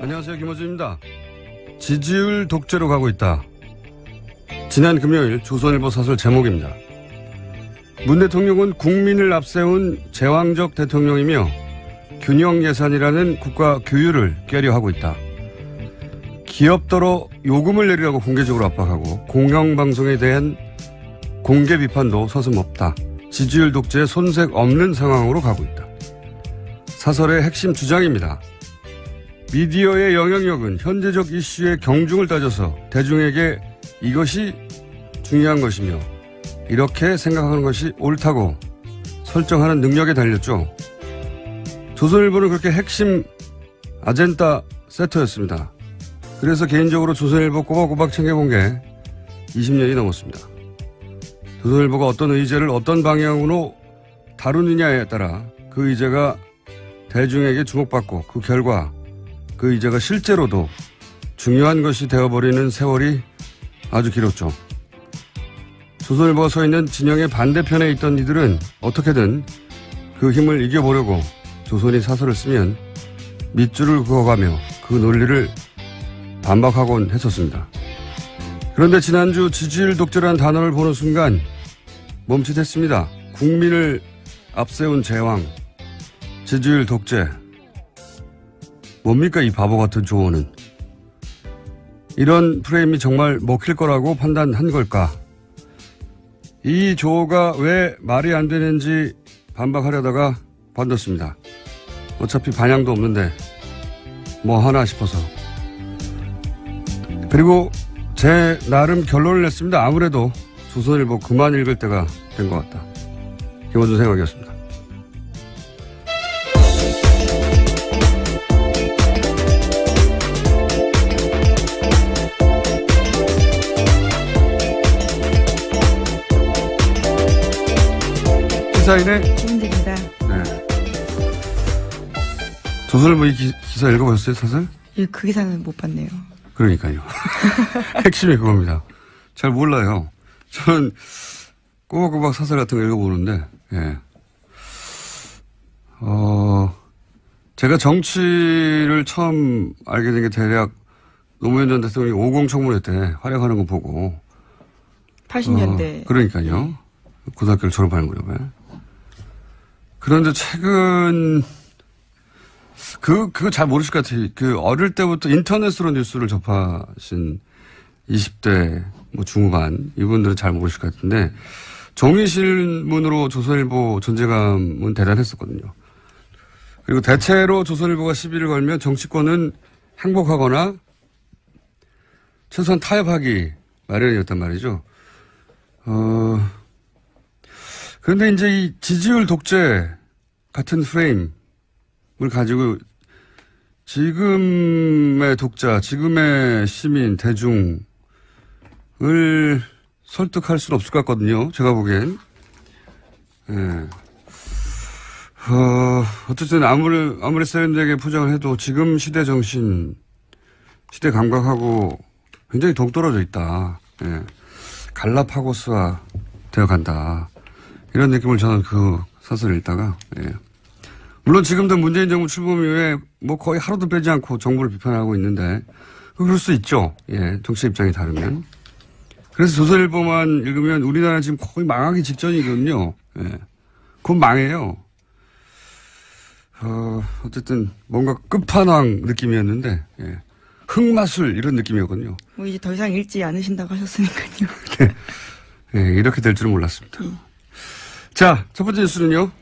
안녕하세요. 김어준입니다. 지지율 독재로 가고 있다. 지난 금요일 조선일보 사설 제목입니다. 문 대통령은 국민을 앞세운 제왕적 대통령이며 균형 예산이라는 국가 규율을 깨려하고 있다. 기업더러 요금을 내리라고 공개적으로 압박하고 공영방송에 대한 공개 비판도 서슴없다. 지지율 독재에 손색 없는 상황으로 가고 있다. 사설의 핵심 주장입니다. 미디어의 영향력은 현재적 이슈의 경중을 따져서 대중에게 이것이 중요한 것이며 이렇게 생각하는 것이 옳다고 설정하는 능력에 달렸죠. 조선일보는 그렇게 핵심 아젠다 세터였습니다. 그래서 개인적으로 조선일보 꼬박꼬박 챙겨본 게 20년이 넘었습니다. 조선일보가 어떤 의제를 어떤 방향으로 다루느냐에 따라 그 의제가 대중에게 주목받고 그 결과 그 의제가 실제로도 중요한 것이 되어버리는 세월이 아주 길었죠. 조선일보가 서 있는 진영의 반대편에 있던 이들은 어떻게든 그 힘을 이겨보려고 조선이 사설을 쓰면 밑줄을 그어가며 그 논리를 반박하곤 했었습니다. 그런데 지난주 지지율 독재라는 단어를 보는 순간 멈칫했습니다. 국민을 앞세운 제왕, 지지율 독재. 뭡니까 이 바보 같은 조언은. 이런 프레임이 정말 먹힐 거라고 판단한 걸까? 이 조어가 왜 말이 안 되는지 반박하려다가 관뒀습니다. 어차피 반향도 없는데 뭐 하나 싶어서. 그리고 제 나름 결론을 냈습니다. 아무래도 조선일보 그만 읽을 때가 된 것 같다. 김어준 생각이었습니다. 시사인의 김은지입니다. 네. 조선일보 이 기사 읽어보셨어요, 사설? 예, 그 기사는 못 봤네요. 그러니까요. 핵심이 그겁니다. 잘 몰라요. 저는 꼬박꼬박 사설 같은 거 읽어보는데, 예. 제가 정치를 처음 알게 된 게 대략 노무현 전 대통령이 50 청문회 때 활약하는 거 보고. 80년대. 그러니까요. 고등학교를 졸업할 무렵에. 그런데 최근, 그거 잘 모르실 것 같아요. 그 어릴 때부터 인터넷으로 뉴스를 접하신 20대 뭐 중후반 이분들은 잘 모르실 것 같은데 종이신문으로 조선일보 존재감은 대단했었거든요. 그리고 대체로 조선일보가 시비를 걸면 정치권은 항복하거나 최소한 타협하기 마련이었단 말이죠. 그런데 이제 이 지지율 독재 같은 프레임을 가지고 지금의 독자, 지금의 시민, 대중을 설득할 수는 없을 것 같거든요. 제가 보기엔. 예. 어쨌든 아무리 세련되게 포장을 해도 지금 시대 정신, 시대 감각하고 굉장히 동떨어져 있다. 예. 갈라파고스화 되어 간다. 이런 느낌을 저는 그 사설을 읽다가, 예. 물론 지금도 문재인 정부 출범 이후에 뭐 거의 하루도 빼지 않고 정부를 비판하고 있는데, 그럴 수 있죠. 예. 정치 입장이 다르면. 그래서 조선일보만 읽으면 우리나라 지금 거의 망하기 직전이거든요. 예. 곧 망해요. 어쨌든 뭔가 끝판왕 느낌이었는데, 예. 흑마술 이런 느낌이었거든요. 뭐 이제 더 이상 읽지 않으신다고 하셨으니까요. 네. 네, 이렇게 될 줄은 몰랐습니다. 자, 첫 번째 뉴스는요.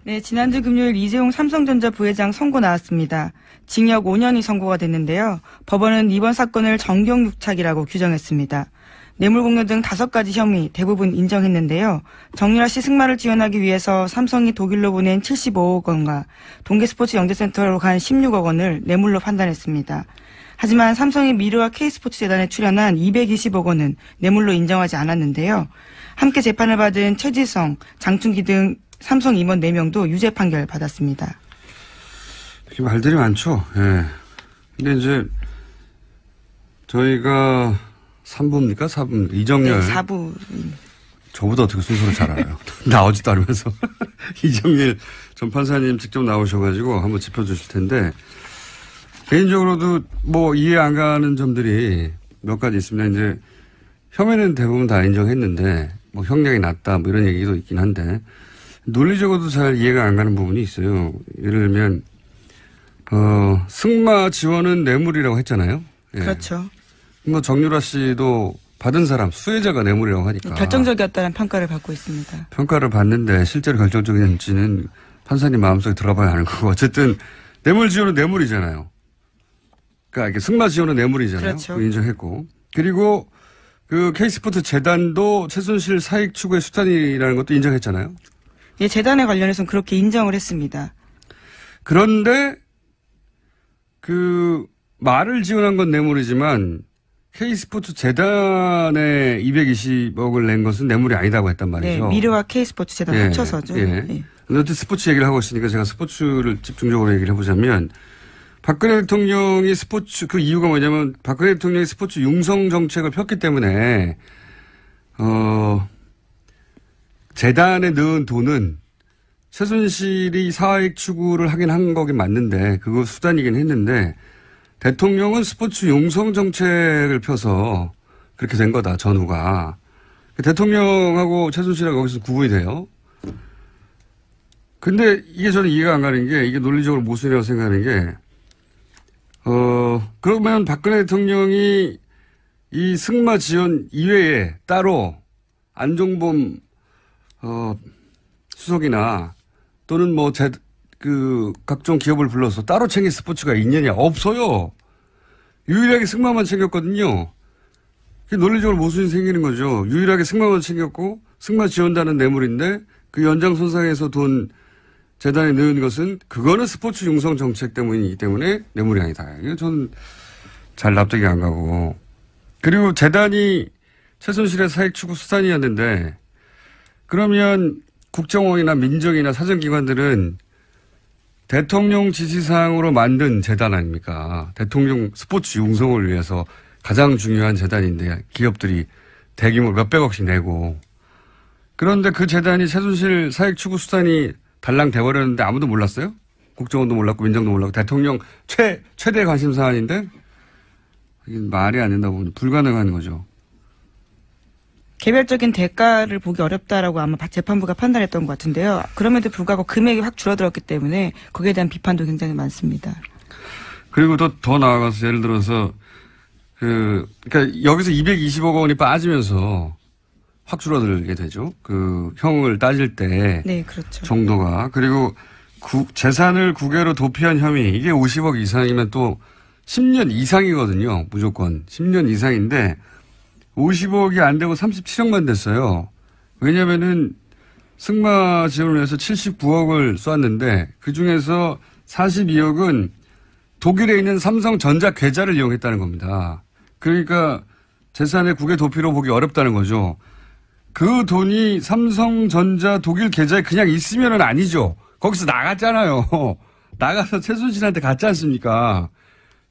네, 지난주 금요일 이재용 삼성전자 부회장 선고 나왔습니다. 징역 5년이 선고가 됐는데요. 법원은 이번 사건을 정경유착이라고 규정했습니다. 뇌물공여 등 5가지 혐의 대부분 인정했는데요. 정유라 씨 승마를 지원하기 위해서 삼성이 독일로 보낸 75억 원과 동계스포츠 영재센터로 간 16억 원을 뇌물로 판단했습니다. 하지만 삼성이 미르와 K스포츠재단에 출연한 220억 원은 뇌물로 인정하지 않았는데요. 함께 재판을 받은 최지성, 장충기 등 삼성 임원 4명도 유죄 판결 받았습니다. 이렇게 말들이 많죠. 예. 근데 이제 저희가 3부입니까? 4부입니까? 이정열. 네, 4부. 저보다 어떻게 순서를 잘 알아요. 나오지도 않으면서. 이정열 전 판사님 직접 나오셔가지고 한번 짚어주실 텐데, 개인적으로도 뭐 이해 안 가는 점들이 몇 가지 있습니다. 이제 혐의는 대부분 다 인정했는데 뭐 형량이 낮다 뭐 이런 얘기도 있긴 한데 논리적으로도 잘 이해가 안 가는 부분이 있어요. 예를 들면 승마 지원은 뇌물이라고 했잖아요. 예. 그렇죠. 뭐 정유라 씨도 받은 사람 수혜자가 뇌물이라고 하니까 결정적이었다는 평가를 받고 있습니다. 평가를 받는데 실제로 결정적인지는 판사님 마음속에 들어봐야 하는 거고 어쨌든 뇌물 지원은 뇌물이잖아요. 그러니까 이게 승마 지원은 뇌물이잖아요. 그렇죠. 인정했고 그리고 그 K스포츠 재단도 최순실 사익 추구의 수단이라는 것도 인정했잖아요. 예, 재단에 관련해서는 그렇게 인정을 했습니다. 그런데 그 말을 지원한 건 뇌물이지만 K스포츠 재단에 220억을 낸 것은 뇌물이 아니다고 했단 말이죠. 네, 미르와 K스포츠 재단 합쳐서죠. 예. 예. 어쨌든 스포츠 얘기를 하고 있으니까 제가 스포츠를 집중적으로 얘기를 해보자면 박근혜 대통령이 스포츠 그 이유가 뭐냐면 박근혜 대통령이 스포츠 융성 정책을 폈기 때문에 재단에 넣은 돈은 최순실이 사익 추구를 하긴 한 거긴 맞는데 그거 수단이긴 했는데 대통령은 스포츠 융성 정책을 펴서 그렇게 된 거다 전후가. 대통령하고 최순실하고 거기서 구분이 돼요. 근데 이게 저는 이해가 안 가는 게 이게 논리적으로 모순이라고 생각하는 게 그러면 박근혜 대통령이 이 승마 지원 이외에 따로 안종범 수석이나 또는 뭐 각종 기업을 불러서 따로 챙긴 스포츠가 있느냐? 없어요. 유일하게 승마만 챙겼거든요. 논리적으로 모순이 생기는 거죠. 유일하게 승마만 챙겼고 승마 지원단은 뇌물인데 그 연장선상에서 돈 재단에 넣은 것은 그거는 스포츠 융성 정책 때문이기 때문에 뇌물이 아니다. 이거 저는 잘 납득이 안 가고. 그리고 재단이 최순실의 사익 추구 수단이었는데 그러면 국정원이나 민정이나 사정기관들은 대통령 지시사항으로 만든 재단 아닙니까? 대통령 스포츠 융성을 위해서 가장 중요한 재단인데 기업들이 대규모 몇백억씩 내고 그런데 그 재단이 최순실 사익 추구 수단이 달랑 돼버렸는데 아무도 몰랐어요? 국정원도 몰랐고 민정도 몰랐고 대통령 최대 관심 사안인데 이게 말이 안 된다고 보니 불가능한 거죠. 개별적인 대가를 보기 어렵다라고 아마 재판부가 판단했던 것 같은데요. 그럼에도 불구하고 금액이 확 줄어들었기 때문에 거기에 대한 비판도 굉장히 많습니다. 그리고 더 나아가서 예를 들어서 그러니까 여기서 220억 원이 빠지면서 확 줄어들게 되죠. 그 형을 따질 때. 네, 그렇죠. 정도가. 그리고 재산을 국외로 도피한 혐의. 이게 50억 이상이면 또 10년 이상이거든요. 무조건. 10년 이상인데 50억이 안 되고 37억만 됐어요. 왜냐면은 승마 지원을 위해서 79억을 쐈는데 그 중에서 42억은 독일에 있는 삼성전자 계좌를 이용했다는 겁니다. 그러니까 재산의 국외 도피로 보기 어렵다는 거죠. 그 돈이 삼성전자 독일 계좌에 그냥 있으면은 아니죠. 거기서 나갔잖아요. 나가서 최순실한테 갔지 않습니까?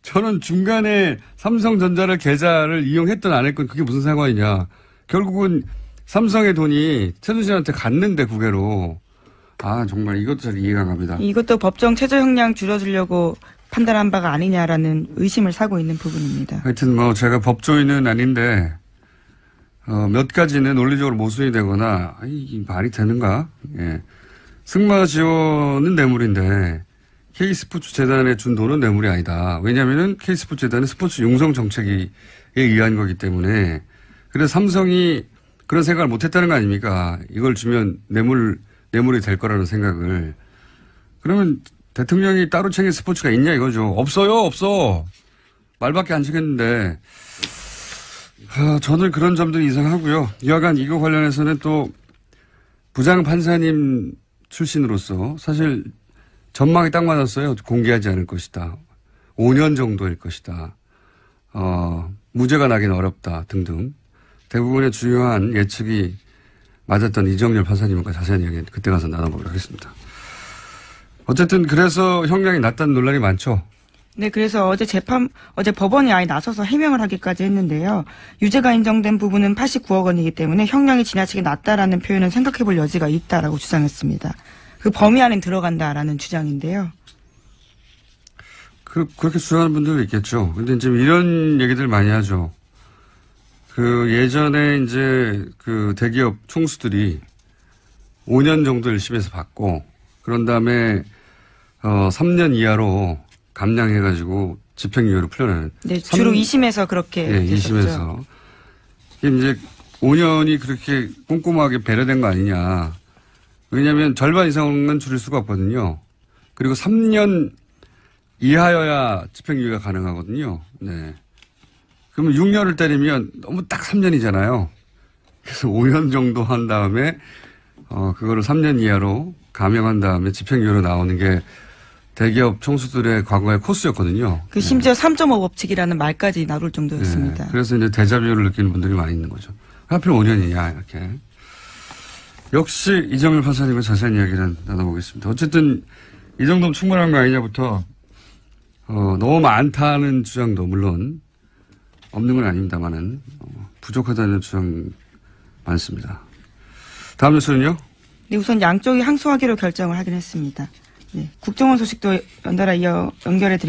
저는 중간에 삼성전자를 계좌를 이용했든 안 했건 그게 무슨 상관이냐. 결국은 삼성의 돈이 최순실한테 갔는데 국외로. 아 정말 이것도 잘 이해가 안 갑니다. 이것도 법정 최저 형량 줄여주려고 판단한 바가 아니냐라는 의심을 사고 있는 부분입니다. 하여튼 뭐 제가 법조인은 아닌데 몇 가지는 논리적으로 모순이 되거나 이 말이 되는가? 예. 승마 지원은 뇌물인데 K스포츠 재단에 준 돈은 뇌물이 아니다. 왜냐하면은 K스포츠 재단은 스포츠 융성 정책에 의한 거기 때문에 그래서 삼성이 그런 생각을 못했다는 거 아닙니까? 이걸 주면 뇌물이 될 거라는 생각을. 그러면 대통령이 따로 챙긴 스포츠가 있냐 이거죠. 없어요, 없어. 말밖에 안 챙겼는데. 저는 그런 점들이 이상하고요. 여하간 이거 관련해서는 또 부장 판사님 출신으로서 사실 전망이 딱 맞았어요. 공개하지 않을 것이다. 5년 정도일 것이다. 무죄가 나긴 어렵다 등등. 대부분의 중요한 예측이 맞았던 이정열 판사님과 자세한 이야기 그때 가서 나눠보도록 하겠습니다. 어쨌든 그래서 형량이 낮다는 논란이 많죠. 네, 그래서 어제 법원이 아예 나서서 해명을 하기까지 했는데요. 유죄가 인정된 부분은 89억 원이기 때문에 형량이 지나치게 낮다라는 표현은 생각해볼 여지가 있다라고 주장했습니다. 그 범위 안에 들어간다라는 주장인데요. 그렇게 주장하는 분들도 있겠죠. 근데 지금 이런 얘기들 많이 하죠. 예전에 이제 대기업 총수들이 5년 정도 1심에서 받고, 그런 다음에, 3년 이하로 감량해가지고 집행유예로 풀려나는. 네, 주로 2심에서 그렇게. 네, 2심에서. 이제 5년이 그렇게 꼼꼼하게 배려된 거 아니냐. 왜냐하면 절반 이상은 줄일 수가 없거든요. 그리고 3년 이하여야 집행유예가 가능하거든요. 네. 그러면 6년을 때리면 너무 딱 3년이잖아요. 그래서 5년 정도 한 다음에, 그거를 3년 이하로 감형한 다음에 집행유예로 나오는 게 대기업 총수들의 과거의 코스였거든요. 심지어 3.5 법칙이라는 말까지 나올 정도였습니다. 네. 그래서 이제 데자뷰를 느끼는 분들이 많이 있는 거죠. 하필 5년이냐, 이렇게. 역시 이정일 판사님과 자세한 이야기를 나눠보겠습니다. 어쨌든 이 정도면 충분한 거 아니냐부터, 너무 많다는 주장도 물론 없는 건 아닙니다만은, 부족하다는 주장 많습니다. 다음 뉴스는요? 네, 우선 양쪽이 항소하기로 결정을 하긴 했습니다. 네, 국정원 소식도 연달아 연결해서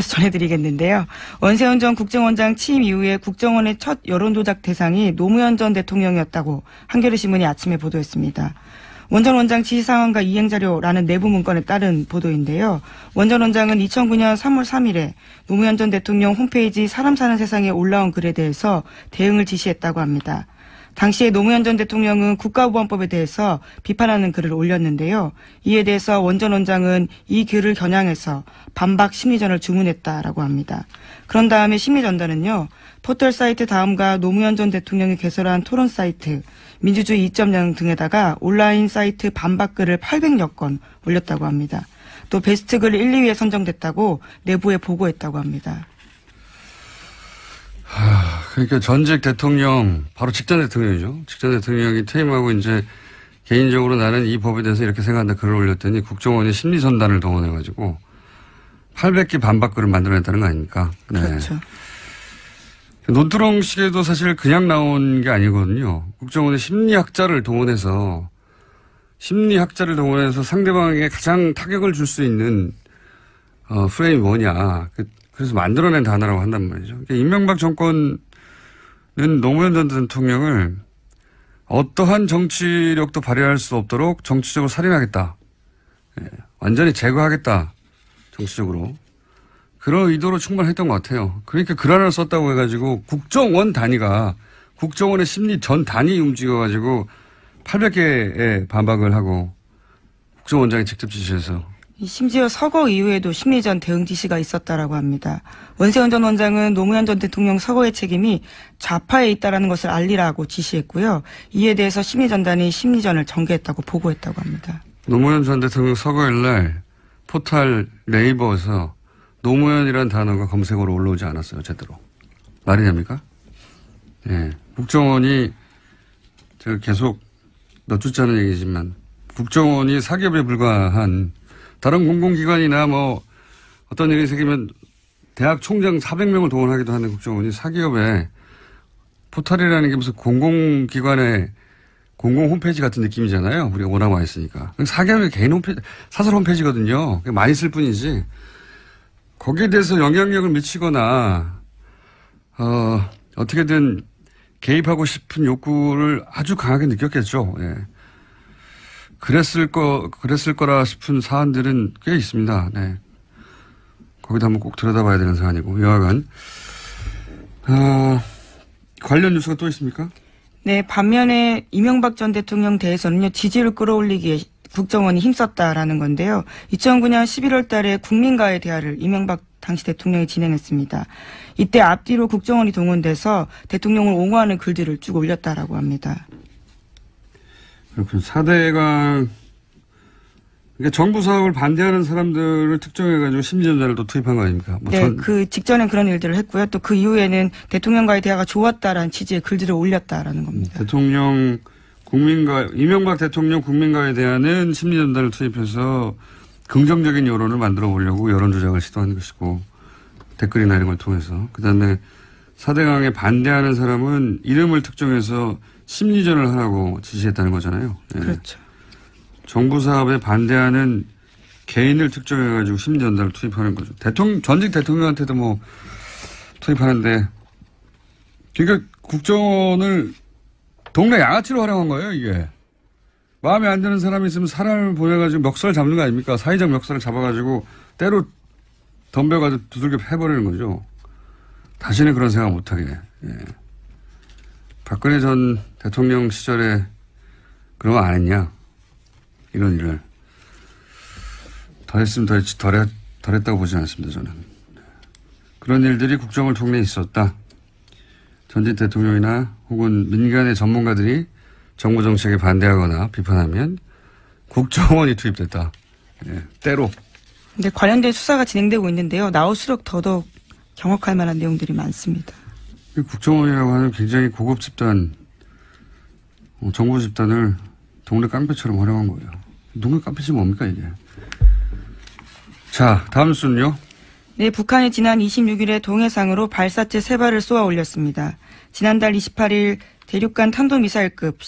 전해드리겠는데요. 원세훈 전 국정원장 취임 이후에 국정원의 첫 여론조작 대상이 노무현 전 대통령이었다고 한겨레 신문이 아침에 보도했습니다. 원 전 원장 지시사항과 이행자료라는 내부 문건에 따른 보도인데요. 원 전 원장은 2009년 3월 3일에 노무현 전 대통령 홈페이지 사람 사는 세상에 올라온 글에 대해서 대응을 지시했다고 합니다. 당시에 노무현 전 대통령은 국가보안법에 대해서 비판하는 글을 올렸는데요. 이에 대해서 원 전 원장은 이 글을 겨냥해서 반박 심리전을 주문했다라고 합니다. 그런 다음에 심리전단은요. 포털 사이트 다음과 노무현 전 대통령이 개설한 토론 사이트 민주주의 2.0 등에다가 온라인 사이트 반박 글을 800여 건 올렸다고 합니다. 또 베스트 글 1, 2위에 선정됐다고 내부에 보고했다고 합니다. 그러니까 전직 대통령, 바로 직전 대통령이죠. 직전 대통령이 퇴임하고 이제 개인적으로 나는 이 법에 대해서 이렇게 생각한다 글을 올렸더니 국정원이 심리전단을 동원해가지고 800개 반박글을 만들어냈다는 거 아닙니까? 네. 그렇죠. 논두렁식에도 사실 그냥 나온 게 아니거든요. 국정원의 심리학자를 동원해서 상대방에게 가장 타격을 줄 수 있는 프레임이 뭐냐. 그래서 만들어낸 단어라고 한단 말이죠. 그러니까 이명박 정권은 노무현 전 대통령을 어떠한 정치력도 발휘할 수 없도록 정치적으로 살인하겠다. 예, 완전히 제거하겠다. 정치적으로. 그런 의도로 충분했던 것 같아요. 그러니까 글 하나를 썼다고 해가지고 국정원 단위가 국정원의 심리 전 단위 움직여가지고 800개의 반박을 하고 국정원장이 직접 지시해서 심지어 서거 이후에도 심리전 대응 지시가 있었다라고 합니다. 원세훈 전 원장은 노무현 전 대통령 서거의 책임이 좌파에 있다라는 것을 알리라고 지시했고요. 이에 대해서 심리전단이 심리전을 전개했다고 보고했다고 합니다. 노무현 전 대통령 서거일 날 포털 네이버에서 노무현이라는 단어가 검색어로 올라오지 않았어요. 제대로. 말이 됩니까? 예. 국정원이 제가 계속 넣어주자는 얘기지만 국정원이 사기업에 불과한 다른 공공기관이나 뭐 어떤 일이 생기면 대학 총장 400명을 동원하기도 하는 국정원이 사기업에 포털이라는 게 무슨 공공기관의 공공 홈페이지 같은 느낌이잖아요. 우리가 워낙 많이 쓰니까. 사기업의 개인 홈페이지, 사설 홈페이지거든요. 많이 쓸 뿐이지. 거기에 대해서 영향력을 미치거나 어떻게든 개입하고 싶은 욕구를 아주 강하게 느꼈겠죠. 예. 그랬을 거라 싶은 사안들은 꽤 있습니다. 네. 거기다 한번 꼭 들여다봐야 되는 사안이고, 여하간. 관련 뉴스가 또 있습니까? 네, 반면에 이명박 전 대통령 대해서는요, 지지를 끌어올리기에 국정원이 힘썼다라는 건데요. 2009년 11월 달에 국민과의 대화를 이명박 당시 대통령이 진행했습니다. 이때 앞뒤로 국정원이 동원돼서 대통령을 옹호하는 글들을 쭉 올렸다라고 합니다. 그렇군요. 4대강, 그러니까 정부 사업을 반대하는 사람들을 특정해가지고 심리전단을 또 투입한 거 아닙니까? 네, 그 직전엔 그런 일들을 했고요. 또 그 이후에는 대통령과의 대화가 좋았다라는 취지의 글들을 올렸다라는 겁니다. 이명박 대통령 국민과의 대화는 심리전단을 투입해서 긍정적인 여론을 만들어 보려고 여론 조작을 시도한 것이고, 댓글이나 이런 걸 통해서. 그 다음에 4대강에 반대하는 사람은 이름을 특정해서 심리전을 하라고 지시했다는 거잖아요. 네. 그렇죠. 정부 사업에 반대하는 개인을 특정해가지고 심리 전달을 투입하는 거죠. 전직 대통령한테도 뭐 투입하는데, 그러니까 국정원을 동네 양아치로 활용한 거예요, 이게. 마음에 안 드는 사람이 있으면 사람을 보내가지고 멱살 잡는 거 아닙니까? 사회적 멱살을 잡아가지고 때로 덤벼가지고 두들겨 패버리는 거죠. 다시는 그런 생각 못하게. 예. 박근혜 전 대통령 시절에 그런 거 안 했냐? 이런 일을. 더 했으면 덜 했다고 보지 않습니다, 저는. 그런 일들이 국정을 통해 있었다. 전직 대통령이나 혹은 민간의 전문가들이 정부 정책에 반대하거나 비판하면 국정원이 투입됐다. 예, 때로. 근데 관련된 수사가 진행되고 있는데요. 나올수록 더더욱 경악할 만한 내용들이 많습니다. 국정원이라고 하는 굉장히 고급 집단, 정부 집단을 동네 깡패처럼 활용한 거예요. 동네 깡패지 뭡니까 이게. 자, 다음 순요. 네, 북한이 지난 26일에 동해상으로 발사체 3발을 쏘아 올렸습니다. 지난달 28일 대륙간 탄도미사일급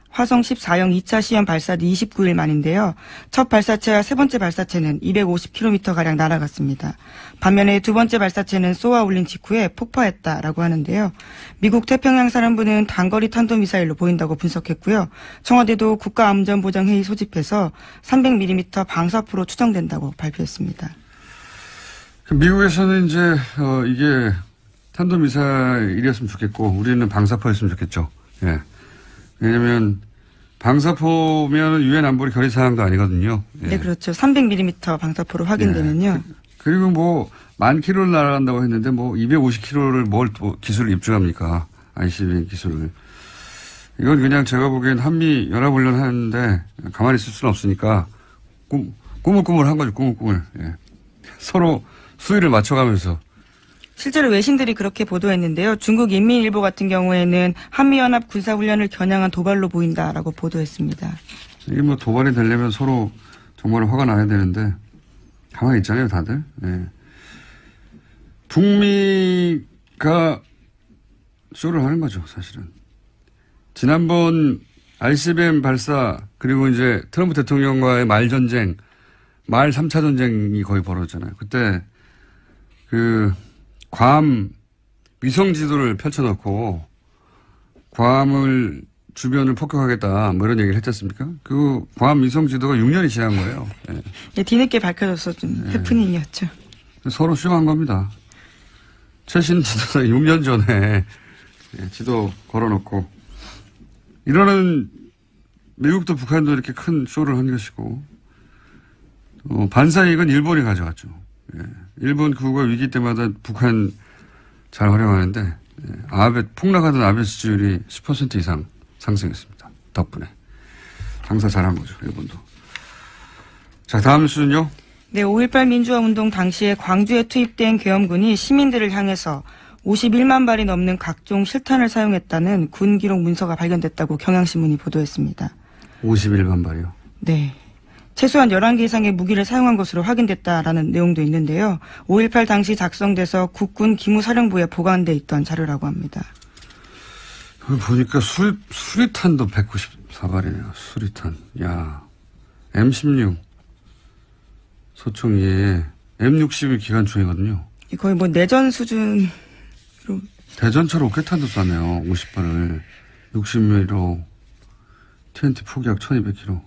화성 14형 2차 시험 발사 뒤 29일 만인데요. 첫 발사체와 세 번째 발사체는 250km가량 날아갔습니다. 반면에 두 번째 발사체는 쏘아 올린 직후에 폭파했다라고 하는데요. 미국 태평양 사령부는 단거리 탄도미사일로 보인다고 분석했고요. 청와대도 국가안전보장회의 소집해서 300mm 방사포로 추정된다고 발표했습니다. 미국에서는 이제 이게 탄도미사일이었으면 좋겠고 우리는 방사포였으면 좋겠죠. 예. 왜냐하면 방사포면 유엔 안보리 결의 사항도 아니거든요. 예. 네, 그렇죠. 300mm 방사포로 확인되면요. 예. 그리고 뭐 10,000km를 날아간다고 했는데 뭐 250km를 뭘 기술을 입증합니까? ICBM 기술을. 이건 그냥 제가 보기엔 한미 연합훈련 하는데 가만히 있을 수는 없으니까 꾸물꾸물한 거죠. 꾸물꾸물. 예. 서로 수위를 맞춰가면서. 실제로 외신들이 그렇게 보도했는데요. 중국 인민일보 같은 경우에는 한미연합 군사훈련을 겨냥한 도발로 보인다라고 보도했습니다. 이게 뭐 도발이 되려면 서로 정말 화가 나야 되는데 가만히 있잖아요, 다들. 네. 북미가 쇼를 하는 거죠, 사실은. 지난번 ICBM 발사 그리고 이제 트럼프 대통령과의 말 3차 전쟁이 거의 벌어졌잖아요. 그때 괌 위성 지도를 펼쳐놓고 괌을 주변을 폭격하겠다 뭐 이런 얘기를 했지 않습니까? 그 괌 위성 지도가 6년이 지난 거예요. 네. 네, 뒤늦게 밝혀져서 좀 해프닝이었죠. 서로 쇼한 겁니다. 최신 지도사 6년 전에 지도 걸어놓고 이러는 미국도 북한도 이렇게 큰 쇼를 한 것이고 반사이익은 일본이 가져갔죠. 예. 일본 그거 위기 때마다 북한 잘 활용하는데 폭락하던 아베 지지율이 10% 이상 상승했습니다. 덕분에. 장사 잘한 거죠. 일본도. 자, 다음 수는요. 네, 5.18 민주화운동 당시에 광주에 투입된 계엄군이 시민들을 향해서 51만 발이 넘는 각종 실탄을 사용했다는 군 기록 문서가 발견됐다고 경향신문이 보도했습니다. 51만 발이요? 네. 최소한 11개 이상의 무기를 사용한 것으로 확인됐다라는 내용도 있는데요. 5.18 당시 작성돼서 국군 기무사령부에 보관돼 있던 자료라고 합니다. 보니까 수리탄도 194발이네요. 수리탄. 야, M16 소총이에 M60이 기관총이거든요. 거의 뭐 내전 수준으로. 대전차 로켓탄도 쐈네요. 50발을. 60mm로 TNT 포기약 1200kg.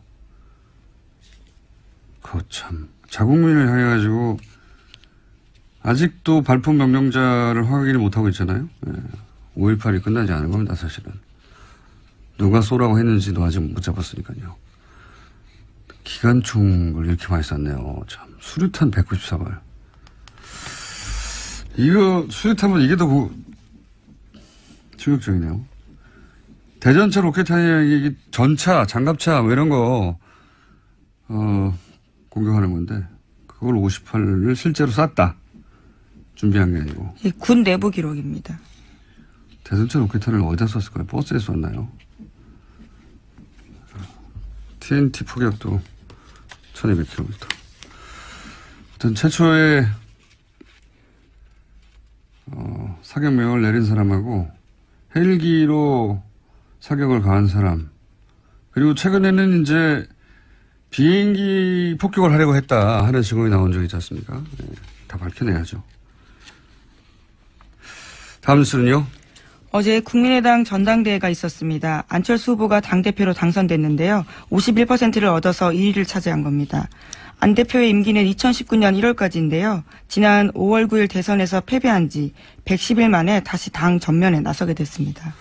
그거 참. 자국민을 향해가지고 아직도 발포 명령자를 확인을 못하고 있잖아요. 5.18이 끝나지 않은 겁니다, 사실은. 누가 쏘라고 했는지도 아직 못 잡았으니까요. 기관총을 이렇게 많이 쐈네요. 참. 수류탄 194발. 이거, 수류탄은 이게 더 충격적이네요. 대전차 로켓탄이 이게 전차, 장갑차, 뭐 이런 거, 공격하는 건데, 그걸 58을 실제로 쐈다. 준비한 게 아니고. 예, 군 내부 기록입니다. 대전차 로켓탄을 어디다 쐈을까요? 버스에 쐈나요? TNT 포격도 1200km. 어떤 최초의, 사격명을 내린 사람하고 헬기로 사격을 가한 사람. 그리고 최근에는 이제 비행기 폭격을 하려고 했다 하는 증언이 나온 적이 있지 않습니까? 네, 다 밝혀내야죠. 다음 뉴스는요. 어제 국민의당 전당대회가 있었습니다. 안철수 후보가 당대표로 당선됐는데요. 51%를 얻어서 1위를 차지한 겁니다. 안 대표의 임기는 2019년 1월까지인데요. 지난 5월 9일 대선에서 패배한 지 110일 만에 다시 당 전면에 나서게 됐습니다.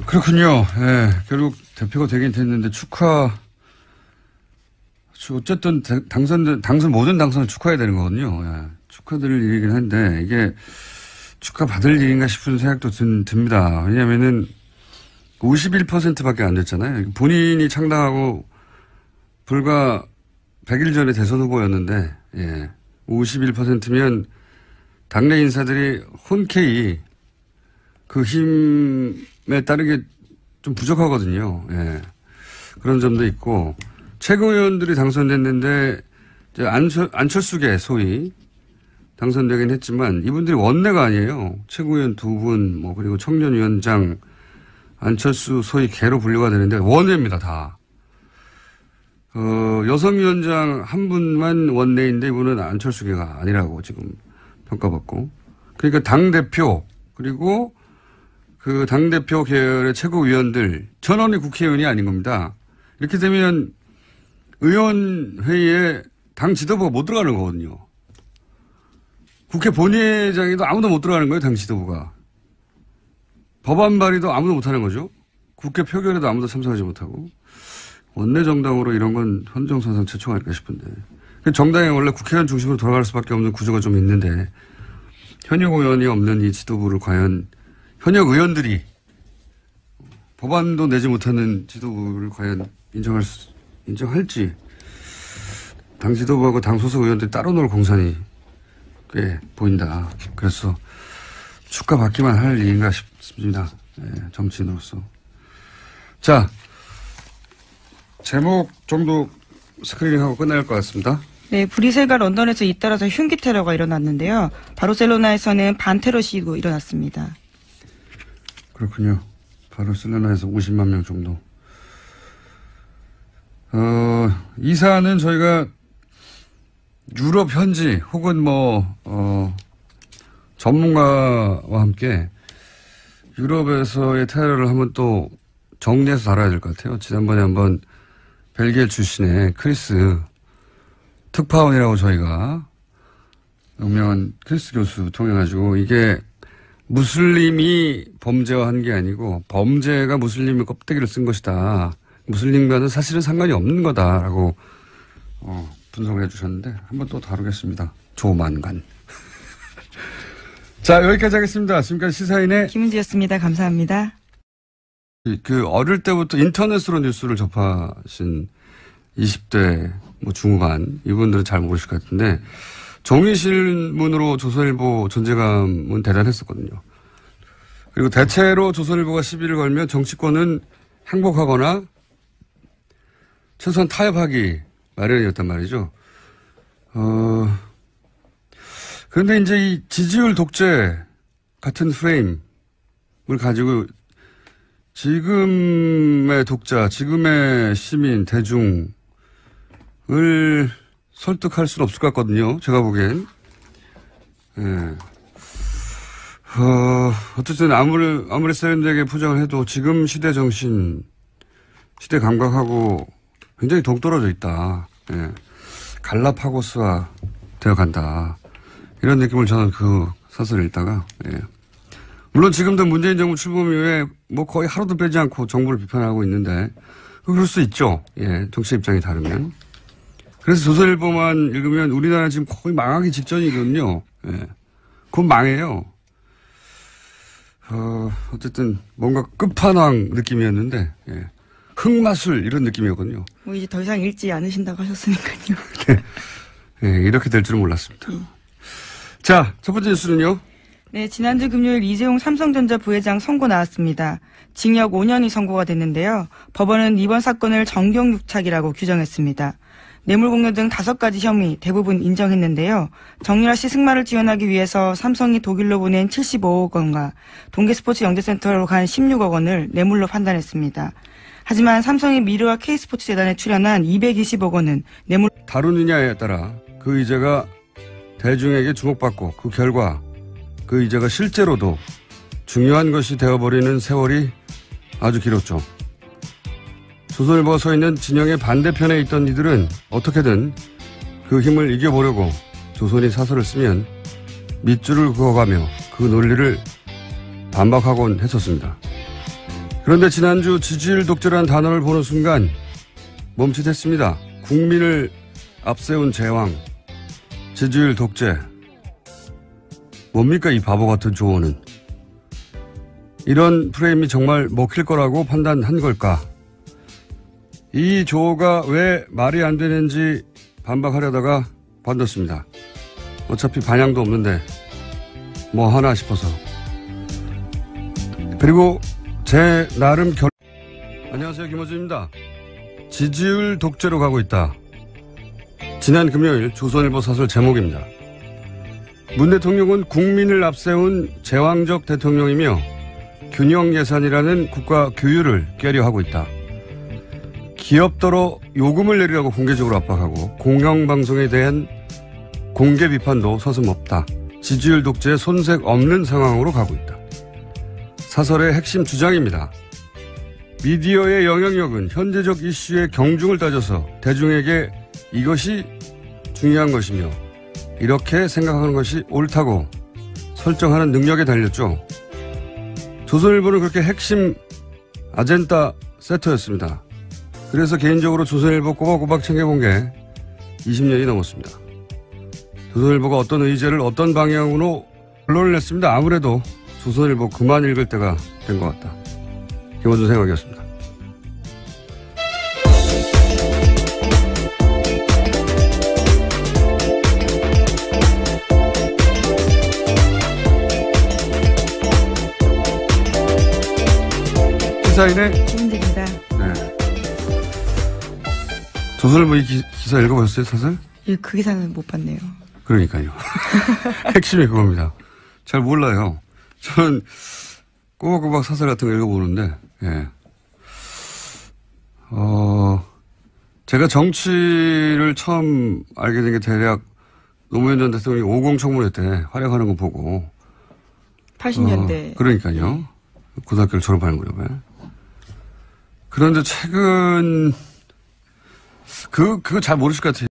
그렇군요. 예, 결국 대표가 되긴 됐는데 어쨌든 모든 당선을 축하해야 되는 거거든요. 예, 축하드릴 일이긴 한데 이게 축하받을 일인가 싶은 생각도 듭니다. 왜냐면은 51%밖에 안 됐잖아요. 본인이 창당하고 불과 100일 전에 대선 후보였는데, 예, 51%면 당내 인사들이 흔쾌히 그 힘에 따르게 좀 부족하거든요. 예. 그런 점도 있고, 최고위원들이 당선됐는데, 이제 안철수계 소위 당선되긴 했지만, 이분들이 원내가 아니에요. 최고위원 2분, 그리고 청년위원장, 안철수 소위 개로 분류가 되는데, 원내입니다, 다. 여성위원장 한 분만 원내인데, 이분은 안철수계가 아니라고 지금 평가받고. 그러니까 당대표, 그리고 그 당대표 계열의 최고위원들, 전원이 국회의원이 아닌 겁니다. 이렇게 되면 의원회의에 당 지도부가 못 들어가는 거거든요. 국회 본회의장에도 아무도 못 들어가는 거예요, 당 지도부가. 법안 발의도 아무도 못 하는 거죠. 국회 표결에도 아무도 참석하지 못하고. 원내 정당으로 이런 건 헌정사상 최초가 아닐까 싶은데. 정당이 원래 국회의원 중심으로 돌아갈 수밖에 없는 구조가 좀 있는데, 현역 의원이 없는 이 지도부를 과연 현역 의원들이 법안도 내지 못하는 지도부를 과연 인정할지, 당 지도부하고 당 소속 의원들이 따로 놀 공산이 꽤 보인다. 그래서 축하받기만 할 일인가 싶습니다. 네, 정치인으로서. 자, 제목 정도 스크리닝하고 끝날 것 같습니다. 네, 브뤼셀과 런던에서 잇따라서 흉기 테러가 일어났는데요. 바르셀로나에서는 반테러 시위도 일어났습니다. 그렇군요. 바르셀로나에서 50만 명 정도. 이 사안은 저희가 유럽 현지 혹은 전문가와 함께 유럽에서의 테러를 한번 또 정리해서 다뤄야 될 것 같아요. 지난번에 한번 벨기에 출신의 크리스 특파원이라고 저희가 유명한 크리스 교수 통해가지고 이게 무슬림이 범죄화한 게 아니고 범죄가 무슬림의 껍데기를 쓴 것이다. 무슬림과는 사실은 상관이 없는 거다라고 분석을 해주셨는데 한번 또 다루겠습니다. 조만간. 자, 여기까지 하겠습니다. 지금까지 시사인의 김은지였습니다. 감사합니다. 어릴 때부터 인터넷으로 뉴스를 접하신 20대 중후반 이분들은 잘 모르실 것 같은데 종이신문으로 조선일보 존재감은 대단했었거든요. 그리고 대체로 조선일보가 시비를 걸면 정치권은 항복하거나 최소한 타협하기 마련이었단 말이죠. 그런데 이제 이 지지율 독재 같은 프레임을 가지고 지금의 독자, 지금의 시민, 대중을 설득할 수는 없을 것 같거든요. 제가 보기엔. 예. 어쨌든 아무리 세련되게 포장을 해도 지금 시대 정신, 시대 감각하고 굉장히 동떨어져 있다. 예. 갈라파고스화 되어 간다. 이런 느낌을 저는 그 사설을 읽다가, 예. 물론 지금도 문재인 정부 출범 이후에 거의 하루도 빼지 않고 정부를 비판하고 있는데, 그럴 수 있죠. 예. 정치 입장이 다르면. 그래서 조선일보만 읽으면 우리나라 지금 거의 망하기 직전이거든요. 예. 그건 망해요. 어쨌든 뭔가 끝판왕 느낌이었는데, 예. 흑마술 이런 느낌이었거든요. 이제 더 이상 읽지 않으신다고 하셨으니까요. 네. 예, 이렇게 될 줄은 몰랐습니다. 자, 첫 번째 뉴스는요. 네, 지난주 금요일 이재용 삼성전자 부회장 선고 나왔습니다. 징역 5년이 선고가 됐는데요. 법원은 이번 사건을 정경유착이라고 규정했습니다. 뇌물공여 등 5가지 혐의 대부분 인정했는데요. 정유라 씨 승마를 지원하기 위해서 삼성이 독일로 보낸 75억 원과 동계스포츠 영재센터로 간 16억 원을 뇌물로 판단했습니다. 하지만 삼성이 미르와 K스포츠 재단에 출연한 220억 원은 뇌물 다루느냐에 따라 그 의제가 대중에게 주목받고 그 결과 그 의제가 실제로도 중요한 것이 되어버리는 세월이 아주 길었죠. 조선일보가 서 있는 진영의 반대편에 있던 이들은 어떻게든 그 힘을 이겨보려고 조선이 사설을 쓰면 밑줄을 그어가며 그 논리를 반박하곤 했었습니다. 그런데 지난주 지지율 독재라는 단어를 보는 순간 멈칫했습니다. 국민을 앞세운 제왕, 지지율 독재. 뭡니까 이 바보 같은 조언은. 이런 프레임이 정말 먹힐 거라고 판단한 걸까? 이 조어가 왜 말이 안 되는지 반박하려다가 관뒀습니다. 어차피 반향도 없는데 뭐 하나 싶어서. 그리고 제 나름 안녕하세요, 김어준입니다. 지지율 독재로 가고 있다. 지난 금요일 조선일보 사설 제목입니다. 문 대통령은 국민을 앞세운 제왕적 대통령이며 균형 예산이라는 국가 규율을 깨려하고 있다. 기업더러 요금을 내리라고 공개적으로 압박하고 공영방송에 대한 공개 비판도 서슴없다. 지지율 독재에 손색 없는 상황으로 가고 있다. 사설의 핵심 주장입니다. 미디어의 영향력은 현재적 이슈의 경중을 따져서 대중에게 이것이 중요한 것이며 이렇게 생각하는 것이 옳다고 설정하는 능력에 달렸죠. 조선일보는 그렇게 핵심 아젠다 세터였습니다. 그래서 개인적으로 조선일보 꼬박꼬박 챙겨본 게 20년이 넘었습니다. 조선일보가 어떤 의제를 어떤 방향으로 언론을 냈습니다. 아무래도 조선일보 그만 읽을 때가 된 것 같다. 김어준 생각이었습니다. 시사인의 김은지입니다. 네. 조선일보 이 기사 읽어보셨어요, 사설? 예, 그 기사는 못 봤네요. 그러니까요. 핵심이 그겁니다. 잘 몰라요. 저는 꼬박꼬박 사설 같은 거 읽어보는데, 예. 제가 정치를 처음 알게 된 게 대략 노무현 전 대통령이 50 청문회 때 활약하는 거 보고. 80년대. 그러니까요. 고등학교를 졸업하는 무렵에. 그런데 최근, 그거 잘 모르실 것 같아요.